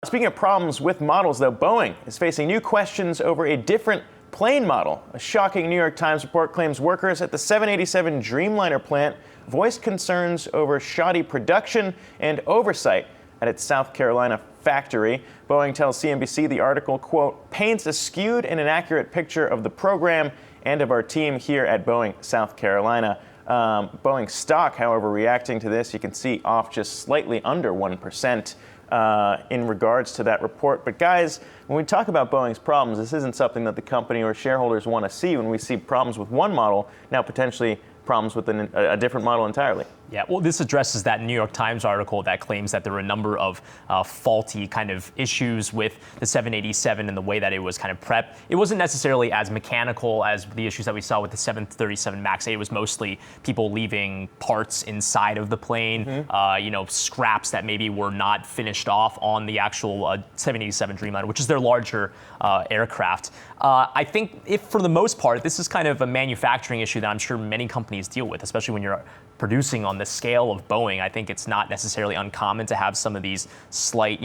Speaking of problems with models, though, Boeing is facing new questions over a different plane model. A shocking New York Times report claims workers at the 787 Dreamliner plant voiced concerns over shoddy production and oversight at its South Carolina factory. Boeing tells CNBC the article, quote, paints a skewed and inaccurate picture of the program and of our team here at Boeing, South Carolina. Boeing stock, however, reacting to this, you can see off just slightly under 1%. In regards to that report. But guys, when we talk about Boeing's problems, this isn't something that the company or shareholders want to see when we see problems with one model, now potentially problems with a different model entirely. Yeah, well, this addresses that New York Times article that claims that there were a number of faulty kind of issues with the 787 and the way that it was kind of prepped. It wasn't necessarily as mechanical as the issues that we saw with the 737 MAX 8. It was mostly people leaving parts inside of the plane, scraps that maybe were not finished off on the actual 787 Dreamliner, which is their larger aircraft. I think if for the most part, this is kind of a manufacturing issue that I'm sure many companies deal with, especially when you're producing on the scale of Boeing. I think it's not necessarily uncommon to have some of these slight,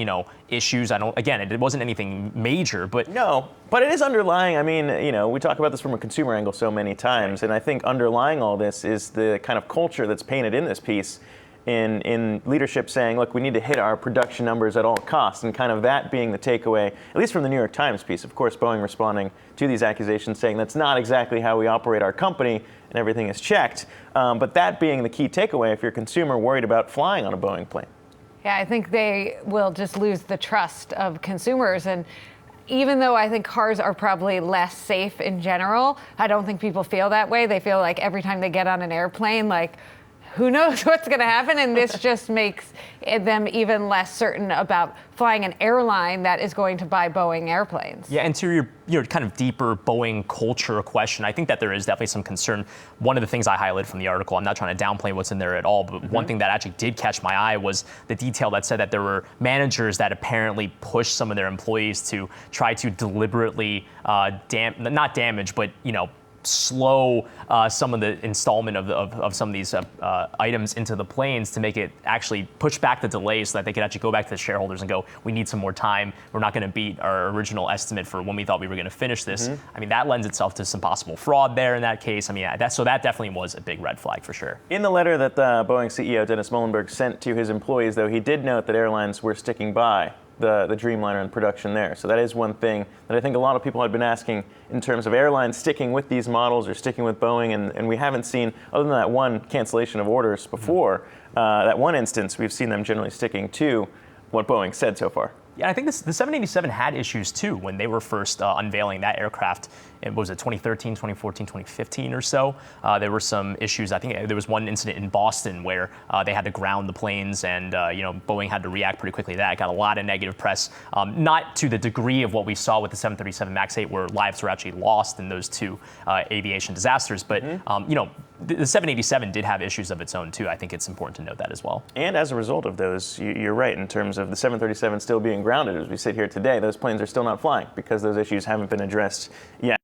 issues. It wasn't anything major, but no, but it is underlying. I mean, we talk about this from a consumer angle so many times, and I think underlying all this is the kind of culture that's painted in this piece in leadership saying, look, we need to hit our production numbers at all costs, and kind of that being the takeaway, at least from the New York Times piece. Of course, Boeing responding to these accusations saying that's not exactly how we operate our company and everything is checked. But that being the key takeaway if you're a consumer worried about flying on a Boeing plane. Yeah, I think they will just lose the trust of consumers. And even though I think cars are probably less safe in general, I don't think people feel that way. They feel like every time they get on an airplane, like, who knows what's going to happen? And this just makes them even less certain about flying an airline that is going to buy Boeing airplanes. Yeah, and to your kind of deeper Boeing culture question, I think that there is definitely some concern. One of the things I highlighted from the article, I'm not trying to downplay what's in there at all, but one thing that actually did catch my eye was the detail that said that there were managers that apparently pushed some of their employees to try to deliberately not damage, but slow some of the installment of some of these items into the planes to make it actually push back the delays so that they could actually go back to the shareholders and go, we need some more time. We're not going to beat our original estimate for when we thought we were going to finish this. I mean, that lends itself to some possible fraud there in that case. I mean, that definitely was a big red flag for sure. In the letter that the Boeing CEO, Dennis Muilenburg, sent to his employees, though, he did note that airlines were sticking by the Dreamliner in production there. So that is one thing that I think a lot of people had been asking in terms of airlines sticking with these models or sticking with Boeing, and we haven't seen, other than that one cancellation of orders before, that one instance, we've seen them generally sticking to what Boeing said so far. Yeah, I think the 787 had issues too when they were first unveiling that aircraft. It was 2013, 2014, 2015 or so. There were some issues. I think there was one incident in Boston where they had to ground the planes, and Boeing had to react pretty quickly to that. It got a lot of negative press, not to the degree of what we saw with the 737 MAX 8, where lives were actually lost in those two aviation disasters. But the 787 did have issues of its own too. I think it's important to note that as well. And as a result of those, you're right in terms of the 737 still being grounded as we sit here today. Those planes are still not flying because those issues haven't been addressed yet.